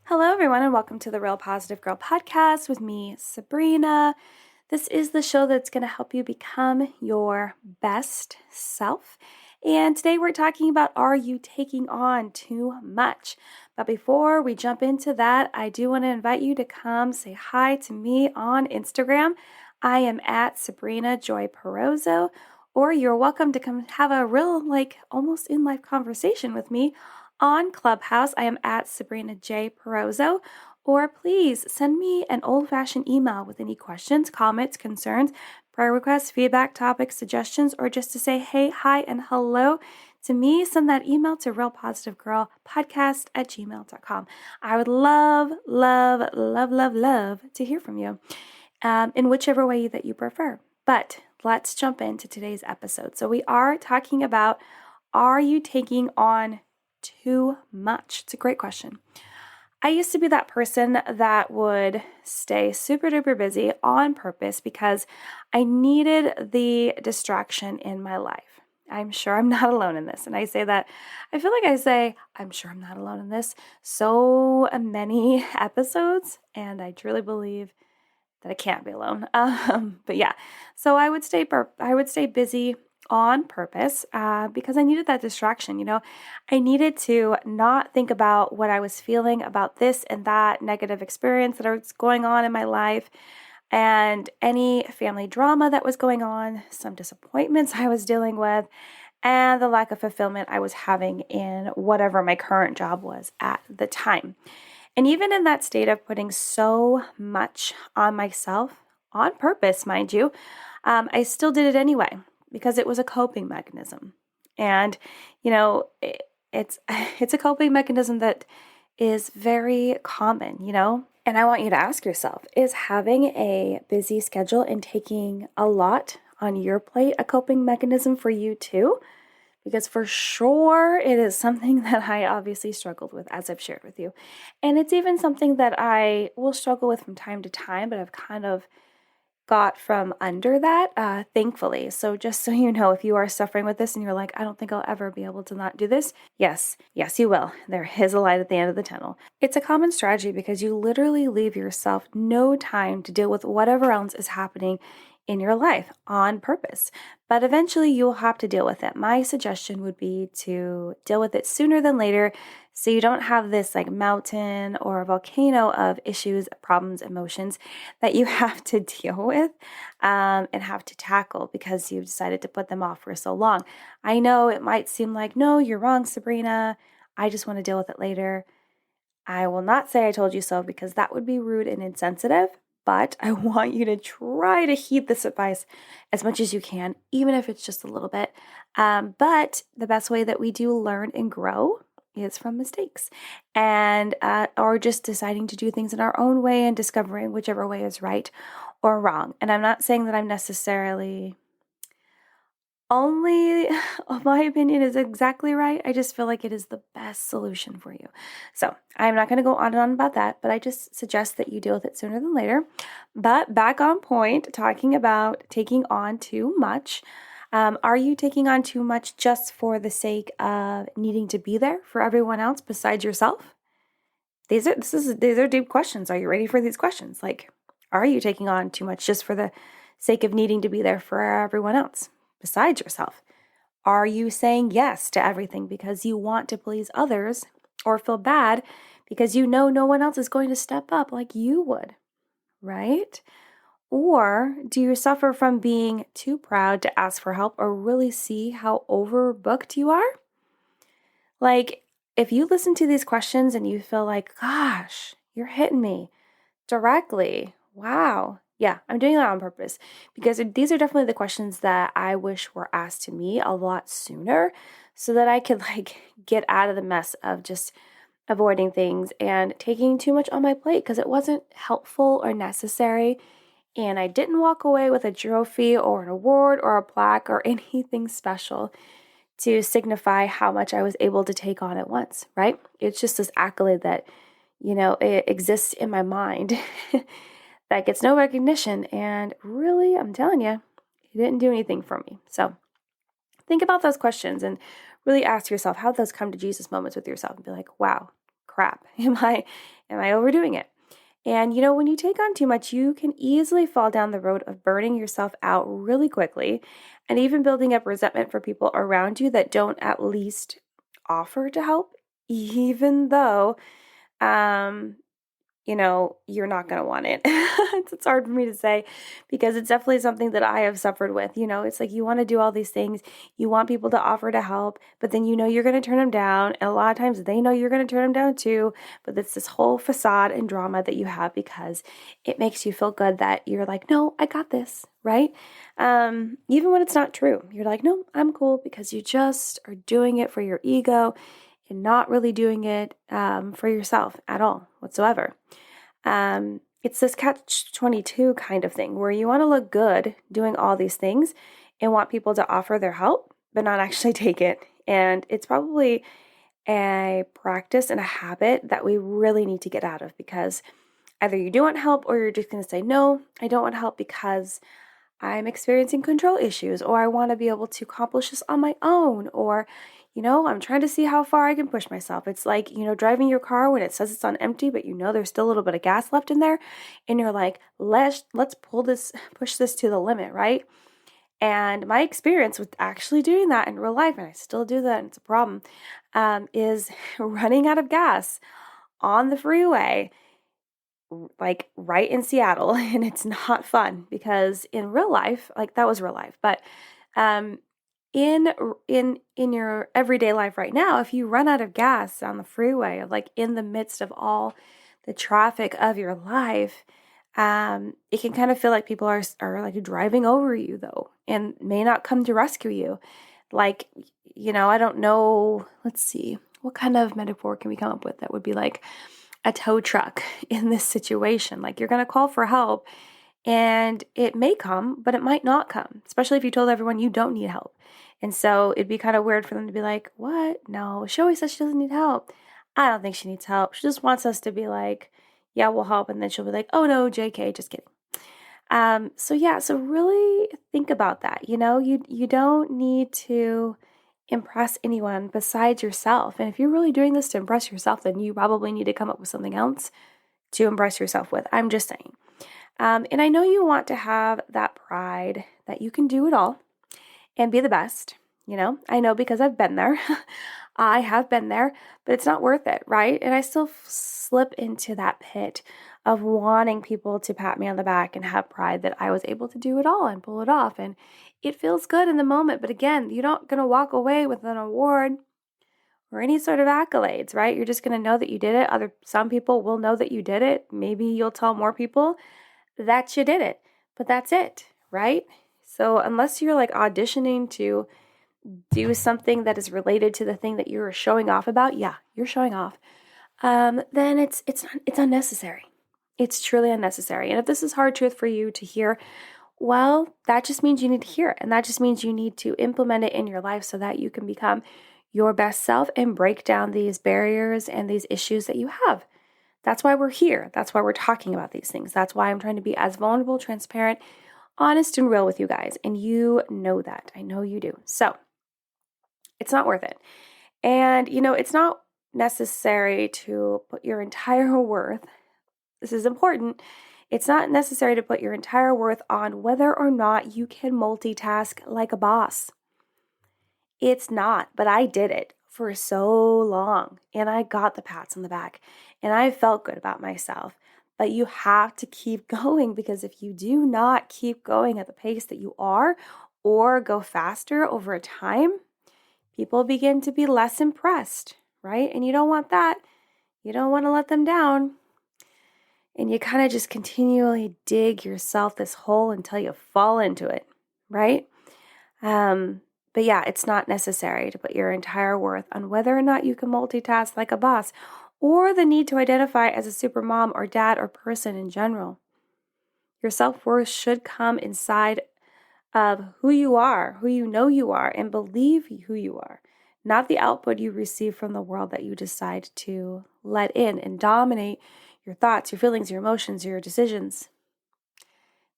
Hello, everyone, and welcome to the Real Positive Girl podcast with me, Sabrina. This is the show that's going to help you become your best self. And today we're talking about, are you taking on too much? But before we jump into that, I do want to invite you to come say hi to me on Instagram. I am at Sabrina Joy Perozzo, or you're welcome to come have a real, almost in-life conversation with me on Clubhouse. I am at Sabrina J. Perozzo, or please send me an old-fashioned email with any questions, comments, concerns, prayer requests, feedback, topics, suggestions, or just to say hey, hi, and hello to me. Send that email to realpositivegirlpodcast@gmail.com. I would love, love, love, love, love to hear from you in whichever way that you prefer. But let's jump into today's episode. So we are talking about, are you taking on too much? It's a great question. I used to be that person that would stay super duper busy on purpose because I needed the distraction in my life. I'm sure I'm not alone in this. And I say that, I feel like I say, I'm sure I'm not alone in this so many episodes. And I truly believe that I can't be alone. But yeah, so I would stay busy on purpose because I needed that distraction. I needed to not think about what I was feeling about this and that negative experience that was going on in my life, and any family drama that was going on, some disappointments I was dealing with, and the lack of fulfillment I was having in whatever my current job was at the time. And even in that state of putting so much on myself, on purpose, mind you, I still did it anyway because it was a coping mechanism. And, it's a coping mechanism that is very common, And I want you to ask yourself, is having a busy schedule and taking a lot on your plate a coping mechanism for you too? Because for sure it is something that I obviously struggled with, as I've shared with you. And it's even something that I will struggle with from time to time, but I've kind of got from under that, thankfully. So just so you know, if you are suffering with this and you're like, I don't think I'll ever be able to not do this. Yes, you will. There is a light at the end of the tunnel. It's a common strategy because you literally leave yourself no time to deal with whatever else is happening in your life on purpose. But eventually you'll have to deal with it. My suggestion would be to deal with it sooner than later so you don't have this mountain or a volcano of issues, problems, emotions that you have to deal with and have to tackle because you've decided to put them off for so long. I know it might seem like, no, you're wrong, Sabrina. I just want to deal with it later. I will not say I told you so because that would be rude and insensitive. But I want you to try to heed this advice as much as you can, even if it's just a little bit. But the best way that we do learn and grow is from mistakes, and or just deciding to do things in our own way and discovering whichever way is right or wrong. And I'm not saying that I'm necessarily only my opinion is exactly right. I just feel like it is the best solution for you. So I'm not going to go on and on about that, but I just suggest that you deal with it sooner than later. But back on point, talking about taking on too much. Are you taking on too much just for the sake of needing to be there for everyone else besides yourself? These are deep questions. Are you ready for these questions? Are you taking on too much just for the sake of needing to be there for everyone else besides yourself? Are you saying yes to everything because you want to please others or feel bad because you know no one else is going to step up like you would, right? Or do you suffer from being too proud to ask for help or really see how overbooked you are? If you listen to these questions and you feel like, gosh, you're hitting me directly. Wow. Yeah, I'm doing that on purpose because these are definitely the questions that I wish were asked to me a lot sooner so that I could get out of the mess of just avoiding things and taking too much on my plate because it wasn't helpful or necessary. And I didn't walk away with a trophy or an award or a plaque or anything special to signify how much I was able to take on at once, right? It's just this accolade that, it exists in my mind that gets no recognition. And really, I'm telling you, it didn't do anything for me. So think about those questions and really ask yourself how those come to Jesus moments with yourself and be like, wow, crap. Am I overdoing it? And when you take on too much, you can easily fall down the road of burning yourself out really quickly and even building up resentment for people around you that don't at least offer to help, even though um, you're not going to want it. It's hard for me to say because it's definitely something that I have suffered with. It's like you want to do all these things. You want people to offer to help, but then you're going to turn them down. And a lot of times they know you're going to turn them down too. But it's this whole facade and drama that you have because it makes you feel good that you're like, no, I got this, right? Even when it's not true, you're like, no, I'm cool because you just are doing it for your ego and not really doing it for yourself at all whatsoever. It's this catch-22 kind of thing where you want to look good doing all these things and want people to offer their help, but not actually take it. And it's probably a practice and a habit that we really need to get out of because either you do want help or you're just going to say, no, I don't want help because I'm experiencing control issues, or I want to be able to accomplish this on my own, or, I'm trying to see how far I can push myself. It's like, driving your car when it says it's on empty, but there's still a little bit of gas left in there. And you're like, let's push this to the limit, right? And my experience with actually doing that in real life, and I still do that, and it's a problem, is running out of gas on the freeway like right in Seattle, and it's not fun because in real life, like that was real life, but in your everyday life right now, if you run out of gas on the freeway, like in the midst of all the traffic of your life, it can kind of feel like people are like driving over you though, and may not come to rescue you. Like, I don't know. Let's see, what kind of metaphor can we come up with that would be like a tow truck in this situation? Like you're going to call for help and it may come, but it might not come, especially if you told everyone you don't need help. And so it'd be kind of weird for them to be like, what? No, she always says she doesn't need help. I don't think she needs help. She just wants us to be like, yeah, we'll help. And then she'll be like, oh no, JK, just kidding. So really think about that. You don't need to impress anyone besides yourself. And if you're really doing this to impress yourself, then you probably need to come up with something else to impress yourself with. I'm just saying. And I know you want to have that pride that you can do it all and be the best. I know because I've been there. I have been there, but it's not worth it, right? And I still slip into that pit of wanting people to pat me on the back and have pride that I was able to do it all and pull it off. And it feels good in the moment. But again, you're not going to walk away with an award or any sort of accolades, right? You're just going to know that you did it. Some people will know that you did it. Maybe you'll tell more people that you did it, but that's it, right? So unless you're like auditioning to do something that is related to the thing that you're showing off about, yeah, you're showing off, then it's unnecessary. It's truly unnecessary. And if this is hard truth for you to hear, well, that just means you need to hear it. And that just means you need to implement it in your life so that you can become your best self and break down these barriers and these issues that you have. That's why we're here. That's why we're talking about these things. That's why I'm trying to be as vulnerable, transparent, honest, and real with you guys. And you know that. I know you do. So it's not worth it. And, it's not necessary to put your entire worth. This is important. It's not necessary to put your entire worth on whether or not you can multitask like a boss. It's not, but I did it for so long and I got the pats on the back and I felt good about myself. But you have to keep going because if you do not keep going at the pace that you are or go faster over time, people begin to be less impressed, right? And you don't want that. You don't want to let them down. And you kind of just continually dig yourself this hole until you fall into it, right? But yeah, it's not necessary to put your entire worth on whether or not you can multitask like a boss or the need to identify as a super mom or dad or person in general. Your self-worth should come inside of who you are, who you know you are, and believe who you are, not the output you receive from the world that you decide to let in and dominate your thoughts, your feelings, your emotions, your decisions.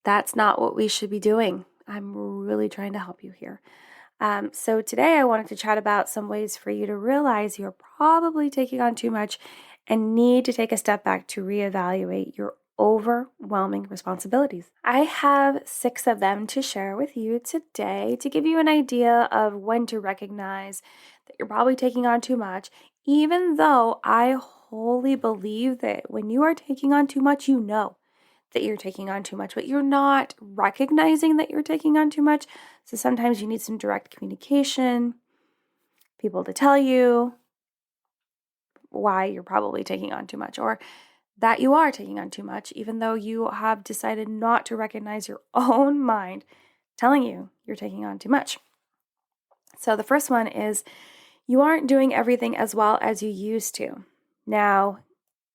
That's not what we should be doing. I'm really trying to help you here. So today I wanted to chat about some ways for you to realize you're probably taking on too much and need to take a step back to reevaluate your overwhelming responsibilities. I have 6 of them to share with you today to give you an idea of when to recognize that you're probably taking on too much, even though I wholly believe that when you are taking on too much, you know that you're taking on too much, but you're not recognizing that you're taking on too much. So sometimes you need some direct communication, people to tell you why you're probably taking on too much, or that you are taking on too much, even though you have decided not to recognize your own mind telling you you're taking on too much. So the first one is you aren't doing everything as well as you used to. Now,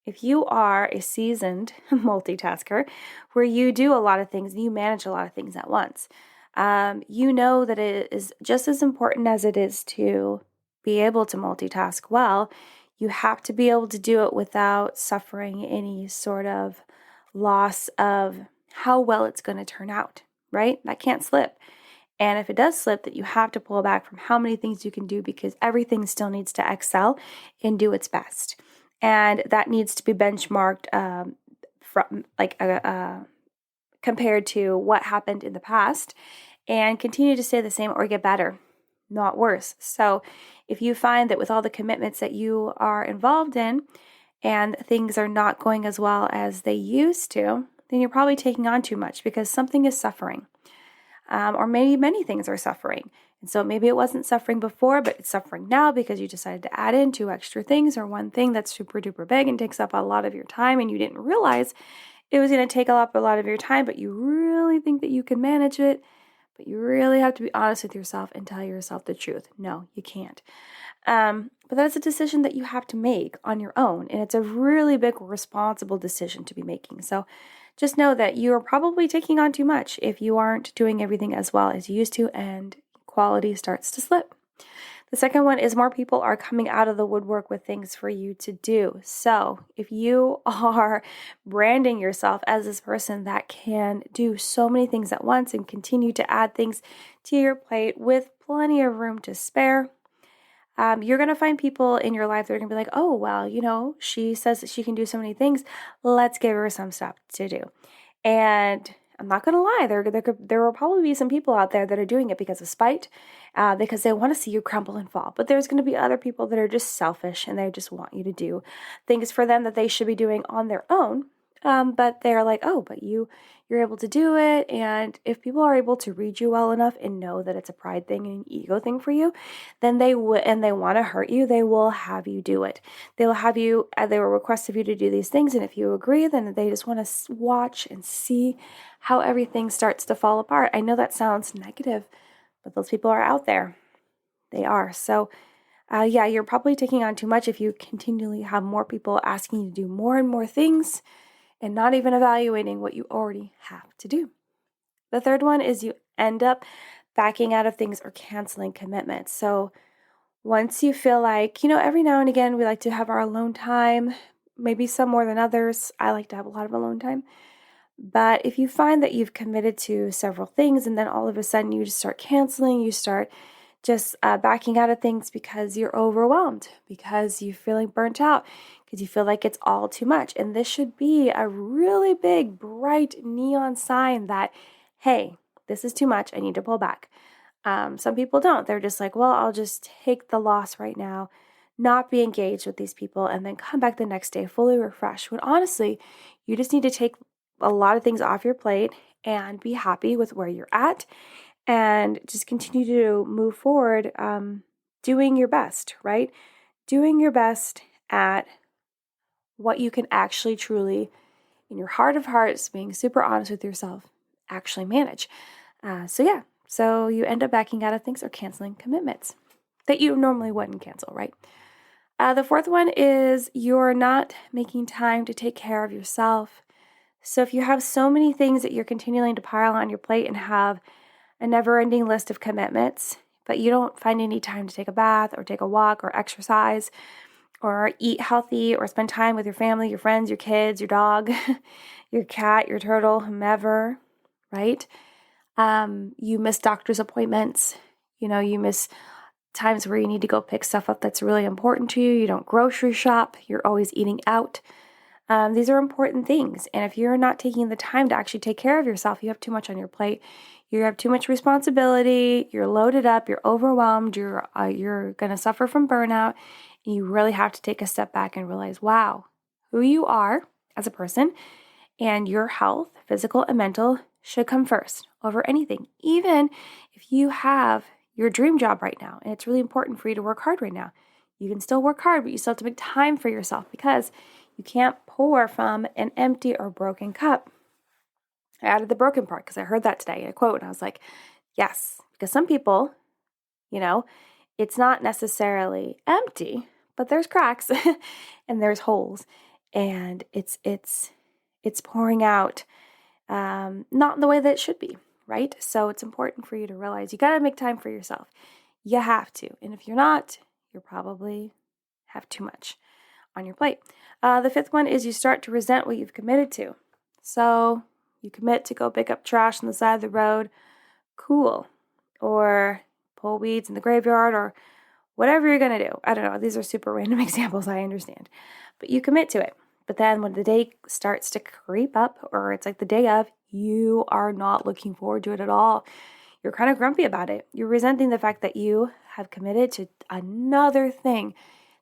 if you are a seasoned multitasker where you do a lot of things and you manage a lot of things at once, you know that it is just as important as it is to be able to multitask well. You have to be able to do it without suffering any sort of loss of how well it's going to turn out, right? That can't slip. And if it does slip, that you have to pull back from how many things you can do because everything still needs to excel and do its best. And that needs to be benchmarked from compared to what happened in the past and continue to stay the same or get better, not worse. So if you find that with all the commitments that you are involved in and things are not going as well as they used to, then you're probably taking on too much because something is suffering. Or maybe many things are suffering. And so maybe it wasn't suffering before, but it's suffering now because you decided to add in 2 extra things or one thing that's super duper big and takes up a lot of your time and you didn't realize it was going to take up a lot of your time, but you really think that you can manage it. But you really have to be honest with yourself and tell yourself the truth. No, you can't. But that's a decision that you have to make on your own. And it's a really big, responsible decision to be making. So just know that you are probably taking on too much if you aren't doing everything as well as you used to and quality starts to slip. The second one is more people are coming out of the woodwork with things for you to do. So if you are branding yourself as this person that can do so many things at once and continue to add things to your plate with plenty of room to spare, you're going to find people in your life that are going to be like, oh, well, she says that she can do so many things. Let's give her some stuff to do. And I'm not going to lie, there will probably be some people out there that are doing it because of spite, because they want to see you crumble and fall. But there's going to be other people that are just selfish and they just want you to do things for them that they should be doing on their own. But they're like, oh, but you're able to do it. And if people are able to read you well enough and know that it's a pride thing and an ego thing for you, then they would, and they want to hurt you, they will have you do it. They will have you, they will request of you to do these things. And if you agree, then they just want to watch and see how everything starts to fall apart. I know that sounds negative, but those people are out there. They are. So you're probably taking on too much if you continually have more people asking you to do more and more things and not even evaluating what you already have to do. The third one is you end up backing out of things or canceling commitments. So once you feel like, every now and again, we like to have our alone time, maybe some more than others. I like to have a lot of alone time. But if you find that you've committed to several things and then all of a sudden you just start canceling, you start just backing out of things because you're overwhelmed, because you're feeling burnt out, because you feel like it's all too much. And this should be a really big, bright neon sign that, hey, this is too much. I need to pull back. Some people don't. They're just like, well, I'll just take the loss right now, not be engaged with these people, and then come back the next day fully refreshed. When honestly, you just need to take a lot of things off your plate and be happy with where you're at and just continue to move forward, doing your best, right? Doing your best at what you can actually truly, in your heart of hearts, being super honest with yourself, actually manage. So you end up backing out of things or canceling commitments that you normally wouldn't cancel, right? The fourth one is you're not making time to take care of yourself. So if you have so many things that you're continuing to pile on your plate and have a never-ending list of commitments, but you don't find any time to take a bath or take a walk or exercise or eat healthy or spend time with your family, your friends, your kids, your dog, your cat, your turtle, whomever, right? You miss doctor's appointments. You miss times where you need to go pick stuff up that's really important to you. You don't grocery shop. You're always eating out. These are important things. And if you're not taking the time to actually take care of yourself, you have too much on your plate. You have too much responsibility. You're loaded up. You're overwhelmed. You're going to suffer from burnout. And you really have to take a step back and realize, wow, who you are as a person and your health, physical and mental, should come first over anything. Even if you have your dream job right now and it's really important for you to work hard right now, you can still work hard, but you still have to make time for yourself because you can't pour from an empty or broken cup. I added the broken part because I heard that today in a quote and I was like, yes, because some people, it's not necessarily empty, but there's cracks and there's holes and it's pouring out not in the way that it should be, right? So it's important for you to realize you got to make time for yourself. You have to. And if you're not, you probably have too much on your plate. The fifth one is you start to resent what you've committed to. So you commit to go pick up trash on the side of the road, cool. Or pull weeds in the graveyard or whatever you're going to do. I don't know. These are super random examples, I understand. But you commit to it. But then when the day starts to creep up or it's like the day of, you are not looking forward to it at all. You're kind of grumpy about it. You're resenting the fact that you have committed to another thing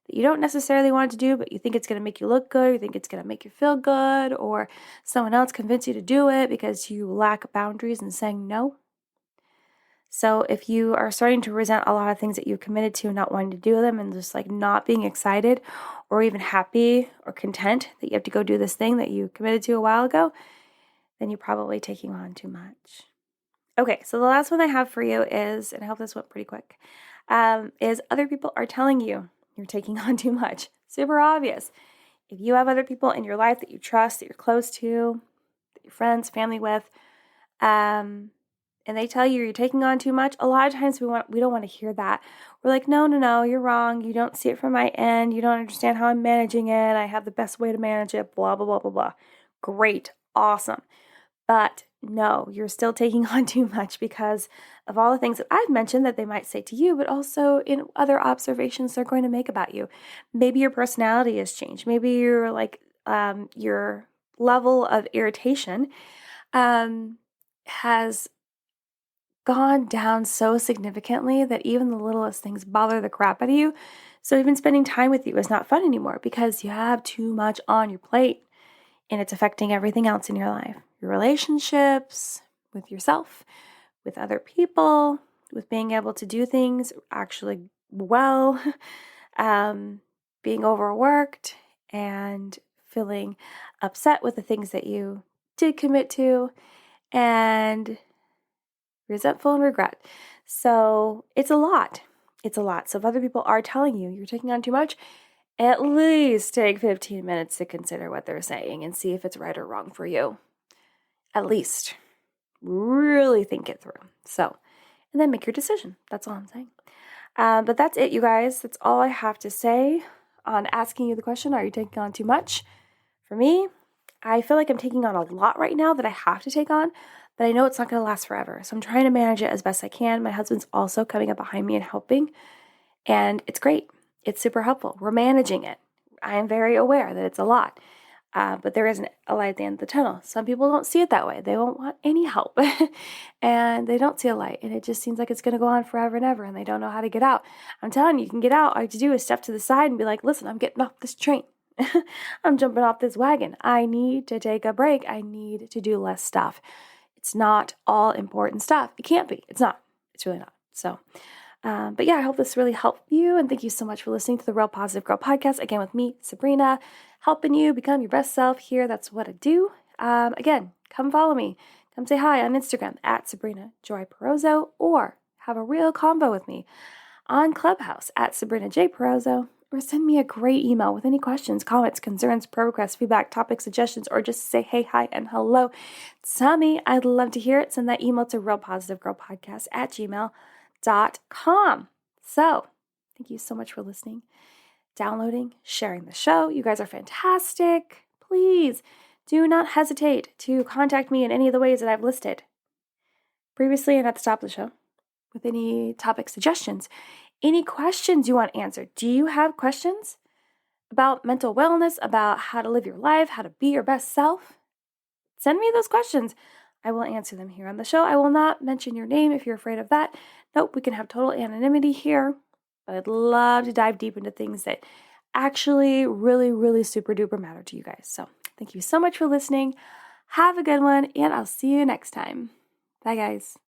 that you don't necessarily want to do, but you think it's going to make you look good, or you think it's going to make you feel good, or someone else convinced you to do it because you lack boundaries and saying no. So if you are starting to resent a lot of things that you committed to, not wanting to do them and just like not being excited or even happy or content that you have to go do this thing that you committed to a while ago, then you're probably taking on too much. Okay, so the last one I have for you is, and I hope this went pretty quick, is other people are telling you you're taking on too much. Super obvious. If you have other people in your life that you trust, that you're close to, that you're friends, family with, and they tell you you're taking on too much, a lot of times we don't want to hear that. We're like, no, you're wrong. You don't see it from my end. You don't understand how I'm managing it. I have the best way to manage it, blah, blah, blah, blah, blah. Great, awesome. But no, you're still taking on too much because of all the things that I've mentioned that they might say to you, but also in other observations they're going to make about you. Maybe your personality has changed. Maybe you're like your level of irritation has gone down so significantly that even the littlest things bother the crap out of you. So even spending time with you is not fun anymore because you have too much on your plate and it's affecting everything else in your life. Your relationships, with yourself, with other people, with being able to do things actually well, being overworked and feeling upset with the things that you did commit to and resentful and regret. So it's a lot. It's a lot. So if other people are telling you you're taking on too much, at least take 15 minutes to consider what they're saying and see if it's right or wrong for you. At least. Really think it through. So, and then make your decision. That's all I'm saying. But that's it, you guys. That's all I have to say on asking you the question, are you taking on too much? For me, I feel like I'm taking on a lot right now that I have to take on, but I know it's not going to last forever. So I'm trying to manage it as best I can. My husband's also coming up behind me and helping, and it's great. It's super helpful. We're managing it. I am very aware that it's a lot, but there isn't a light at the end of the tunnel. Some people don't see it that way. They won't want any help, and they don't see a light, and it just seems like it's going to go on forever and ever, and they don't know how to get out. I'm telling you, you can get out. All you have to do is step to the side and be like, listen, I'm getting off this train. I'm jumping off this wagon. I need to take a break. I need to do less stuff. It's not all important stuff. It can't be. It's not. It's really not. So, but yeah, I hope this really helped you. And thank you so much for listening to the Real Positive Girl podcast. Again, with me, Sabrina, helping you become your best self here. That's what I do. Again, come follow me. Come say hi on Instagram at Sabrina Joy Perozzo, or have a real convo with me on Clubhouse at Sabrina J Perozzo. Or send me a great email with any questions, comments, concerns, prayer requests, feedback, topic suggestions, or just say hey, hi, and hello. Tell me. I'd love to hear it. Send that email to realpositivegirlpodcast@gmail.com. So, thank you so much for listening, downloading, sharing the show. You guys are fantastic. Please do not hesitate to contact me in any of the ways that I've listed previously and at the top of the show with any topic suggestions. any questions you want answered. Do you have questions about mental wellness, about how to live your life, how to be your best self? Send me those questions. I will answer them here on the show. I will not mention your name if you're afraid of that. Nope, we can have total anonymity here. But I'd love to dive deep into things that actually really, really super duper matter to you guys. So thank you so much for listening. Have a good one, and I'll see you next time. Bye, guys.